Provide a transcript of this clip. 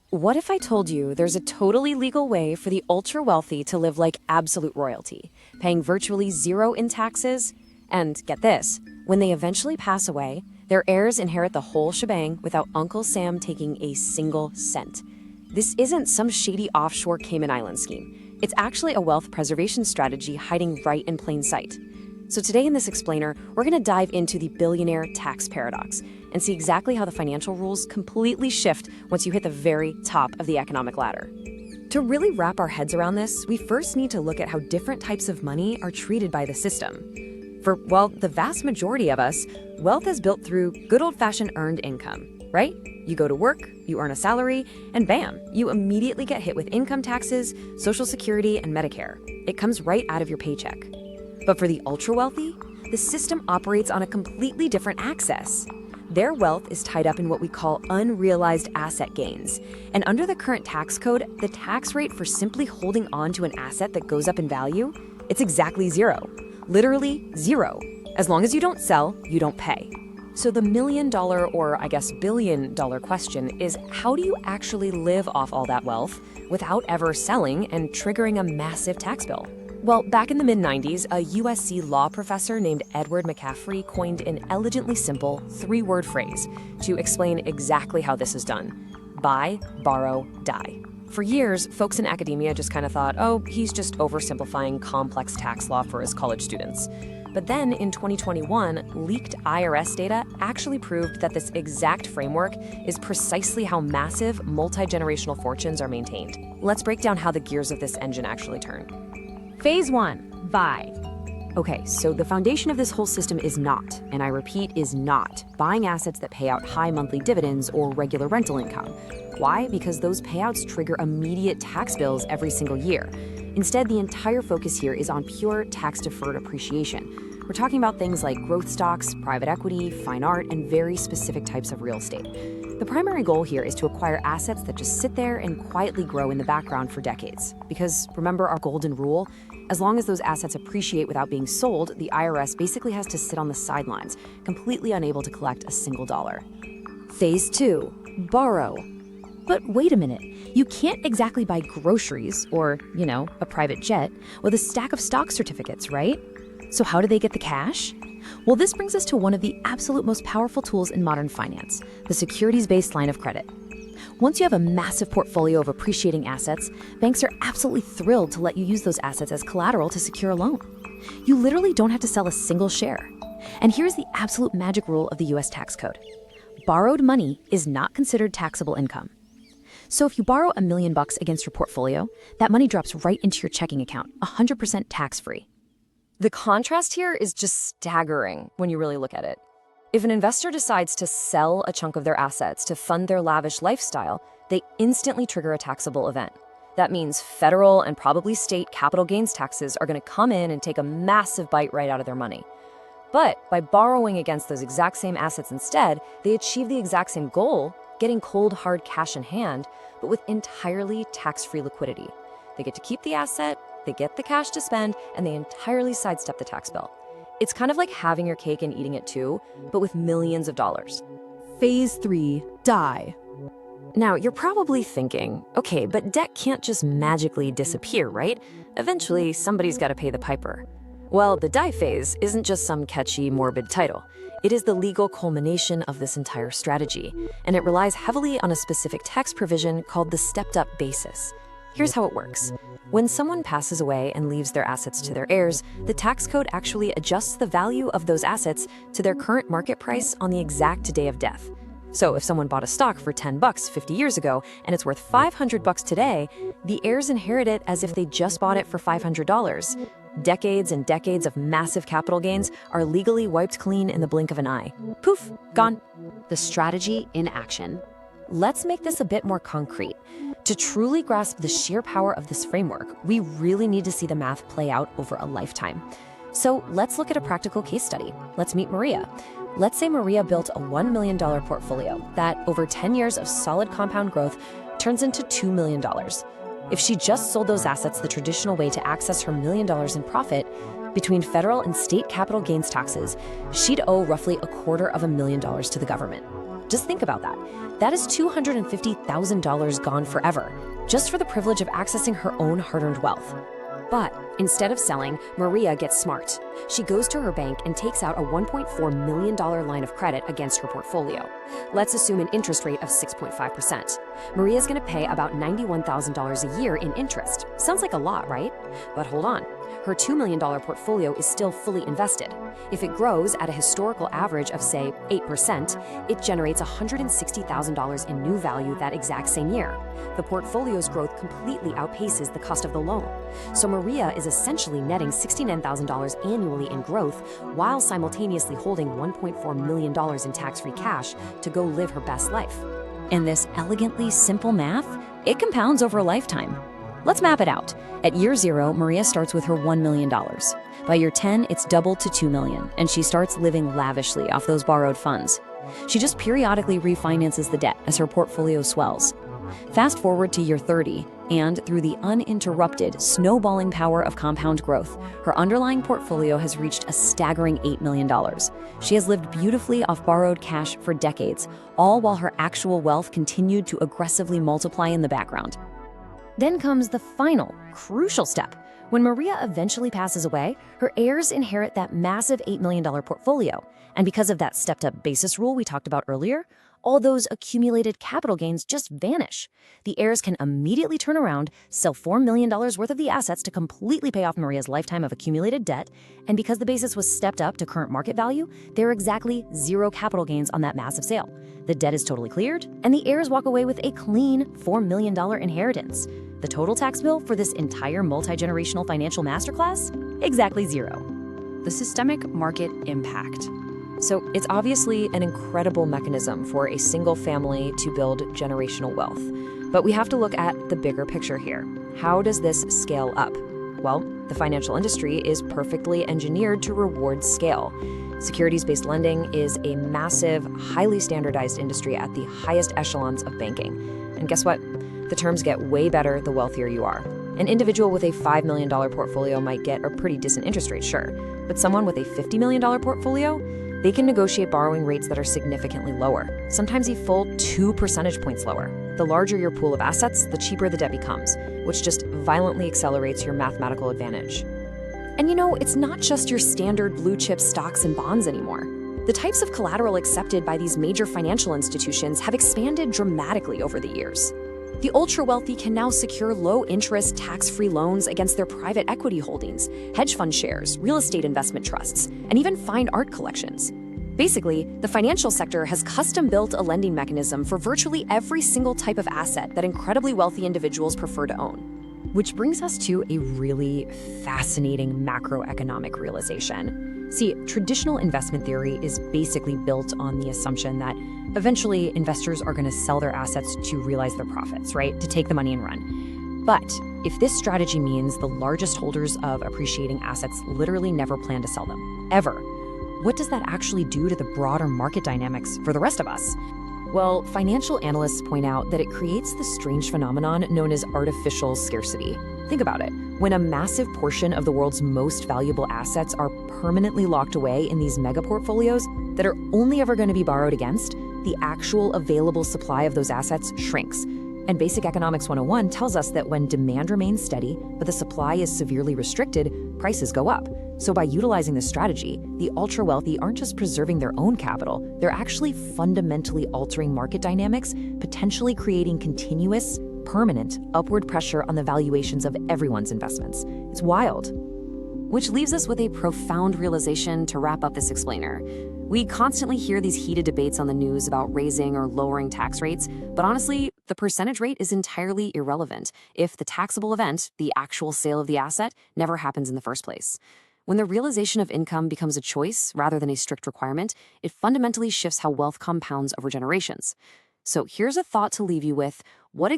What if I told you there's a totally legal way for the ultra wealthy to live like absolute royalty, paying virtually zero in taxes? And get this, when they eventually pass away, their heirs inherit the whole shebang without Uncle Sam taking a single cent. This isn't some shady offshore Cayman Island scheme. It's actually a wealth preservation strategy hiding right in plain sight. So today in this explainer, we're going to dive into the billionaire tax paradox and see exactly how the financial rules completely shift once you hit the very top of the economic ladder. To really wrap our heads around this, we first need to look at how different types of money are treated by the system. For, well, the vast majority of us, wealth is built through good old-fashioned earned income, right? You go to work, you earn a salary, and bam, you immediately get hit with income taxes, Social Security, and Medicare. It comes right out of your paycheck. But for the ultra-wealthy, the system operates on a completely different axis. Their wealth is tied up in what we call unrealized asset gains. And under the current tax code, the tax rate for simply holding on to an asset that goes up in value, it's exactly zero. Literally zero. As long as you don't sell, you don't pay. So the $1 million, or I guess $1 billion question is, how do you actually live off all that wealth without ever selling and triggering a massive tax bill? Well, back in the mid-90s, a USC law professor named Edward McCaffrey coined an elegantly simple three-word phrase to explain exactly how this is done: buy, borrow, die. For years, folks in academia just kind of thought, oh, he's just oversimplifying complex tax law for his college students. But then in 2021, leaked IRS data actually proved that this exact framework is precisely how massive multi-generational fortunes are maintained. Let's break down how the gears of this engine actually turn. Phase 1, buy. Okay, so the foundation of this whole system is not, and I repeat, is not, buying assets that pay out high monthly dividends or regular rental income. Why? Because those payouts trigger immediate tax bills every single year. Instead, the entire focus here is on pure tax-deferred appreciation. We're talking about things like growth stocks, private equity, fine art, and very specific types of real estate. The primary goal here is to acquire assets that just sit there and quietly grow in the background for decades. Because remember our golden rule? As long as those assets appreciate without being sold, the IRS basically has to sit on the sidelines, completely unable to collect a single dollar. Phase 2, borrow. But wait a minute, you can't exactly buy groceries or, a private jet with a stack of stock certificates, right? So how do they get the cash? Well, this brings us to one of the absolute most powerful tools in modern finance, the securities-based line of credit. Once you have a massive portfolio of appreciating assets, banks are absolutely thrilled to let you use those assets as collateral to secure a loan. You literally don't have to sell a single share. And here's the absolute magic rule of the US tax code. Borrowed money is not considered taxable income. So if you borrow $1 million against your portfolio, that money drops right into your checking account, 100% tax-free. The contrast here is just staggering when you really look at it. If an investor decides to sell a chunk of their assets to fund their lavish lifestyle, they instantly trigger a taxable event. That means federal and probably state capital gains taxes are going to come in and take a massive bite right out of their money. But by borrowing against those exact same assets instead, they achieve the exact same goal, getting cold, hard cash in hand, but with entirely tax-free liquidity. They get to keep the asset, they get the cash to spend, and they entirely sidestep the tax bill. It's kind of like having your cake and eating it too, but with millions of dollars. Phase 3, die. Now, you're probably thinking, okay, but debt can't just magically disappear, right? Eventually, somebody's got to pay the piper. Well, the die phase isn't just some catchy, morbid title. It is the legal culmination of this entire strategy, and it relies heavily on a specific tax provision called the stepped-up basis. Here's how it works. When someone passes away and leaves their assets to their heirs, the tax code actually adjusts the value of those assets to their current market price on the exact day of death. So if someone bought a stock for $10 50 years ago and it's worth $500 today, the heirs inherit it as if they just bought it for $500. Decades and decades of massive capital gains are legally wiped clean in the blink of an eye. Poof, gone. The strategy in action. Let's make this a bit more concrete. To truly grasp the sheer power of this framework, we really need to see the math play out over a lifetime. So let's look at a practical case study. Let's meet Maria. Let's say Maria built a $1 million portfolio that, over 10 years of solid compound growth, turns into $2 million. If she just sold those assets the traditional way to access her $1 million in profit, between federal and state capital gains taxes, she'd owe roughly $250,000 to the government. Just think about that. That is $250,000 gone forever, just for the privilege of accessing her own hard-earned wealth. But instead of selling, Maria gets smart. She goes to her bank and takes out a $1.4 million line of credit against her portfolio. Let's assume an interest rate of 6.5%. Maria's going to pay about $91,000 a year in interest. Sounds like a lot, right? But hold on. Her $2 million portfolio is still fully invested. If it grows at a historical average of, say, 8%, it generates $160,000 in new value that exact same year. The portfolio's growth completely outpaces the cost of the loan. So Maria is essentially netting $69,000 annually in growth while simultaneously holding $1.4 million in tax-free cash to go live her best life. And this elegantly simple math, it compounds over a lifetime. Let's map it out. At year 0, Maria starts with her $1 million. By year 10, it's doubled to $2 million, and she starts living lavishly off those borrowed funds. She just periodically refinances the debt as her portfolio swells. Fast forward to year 30, and through the uninterrupted, snowballing power of compound growth, her underlying portfolio has reached a staggering $8 million. She has lived beautifully off borrowed cash for decades, all while her actual wealth continued to aggressively multiply in the background. Then comes the final, crucial step. When Maria eventually passes away, her heirs inherit that massive $8 million portfolio. And because of that stepped-up basis rule we talked about earlier, all those accumulated capital gains just vanish. The heirs can immediately turn around, sell $4 million worth of the assets to completely pay off Maria's lifetime of accumulated debt, and because the basis was stepped up to current market value, there are exactly 0 capital gains on that massive sale. The debt is totally cleared, and the heirs walk away with a clean $4 million inheritance. The total tax bill for this entire multi-generational financial masterclass? Exactly 0. The systemic market impact. So it's obviously an incredible mechanism for a single family to build generational wealth. But we have to look at the bigger picture here. How does this scale up? Well, the financial industry is perfectly engineered to reward scale. Securities-based lending is a massive, highly standardized industry at the highest echelons of banking. And guess what? The terms get way better the wealthier you are. An individual with a $5 million portfolio might get a pretty decent interest rate, sure. But someone with a $50 million portfolio, they can negotiate borrowing rates that are significantly lower, sometimes a full 2 percentage points lower. The larger your pool of assets, the cheaper the debt becomes, which just violently accelerates your mathematical advantage. And it's not just your standard blue-chip stocks and bonds anymore. The types of collateral accepted by these major financial institutions have expanded dramatically over the years. The ultra-wealthy can now secure low-interest, tax-free loans against their private equity holdings, hedge fund shares, real estate investment trusts, and even fine art collections. Basically, the financial sector has custom-built a lending mechanism for virtually every single type of asset that incredibly wealthy individuals prefer to own. Which brings us to a really fascinating macroeconomic realization. See, traditional investment theory is basically built on the assumption that eventually investors are going to sell their assets to realize their profits, right? To take the money and run. But if this strategy means the largest holders of appreciating assets literally never plan to sell them, ever, what does that actually do to the broader market dynamics for the rest of us? Well, financial analysts point out that it creates the strange phenomenon known as artificial scarcity. Think about it. When a massive portion of the world's most valuable assets are permanently locked away in these mega portfolios that are only ever going to be borrowed against, the actual available supply of those assets shrinks. And Basic Economics 101 tells us that when demand remains steady, but the supply is severely restricted, prices go up. So by utilizing this strategy, the ultra-wealthy aren't just preserving their own capital, they're actually fundamentally altering market dynamics, potentially creating continuous, permanent upward pressure on the valuations of everyone's investments. It's wild. Which leaves us with a profound realization to wrap up this explainer. We constantly hear these heated debates on the news about raising or lowering tax rates, but honestly, the percentage rate is entirely irrelevant if the taxable event, the actual sale of the asset, never happens in the first place. When the realization of income becomes a choice rather than a strict requirement, it fundamentally shifts how wealth compounds over generations. So here's a thought to leave you with. What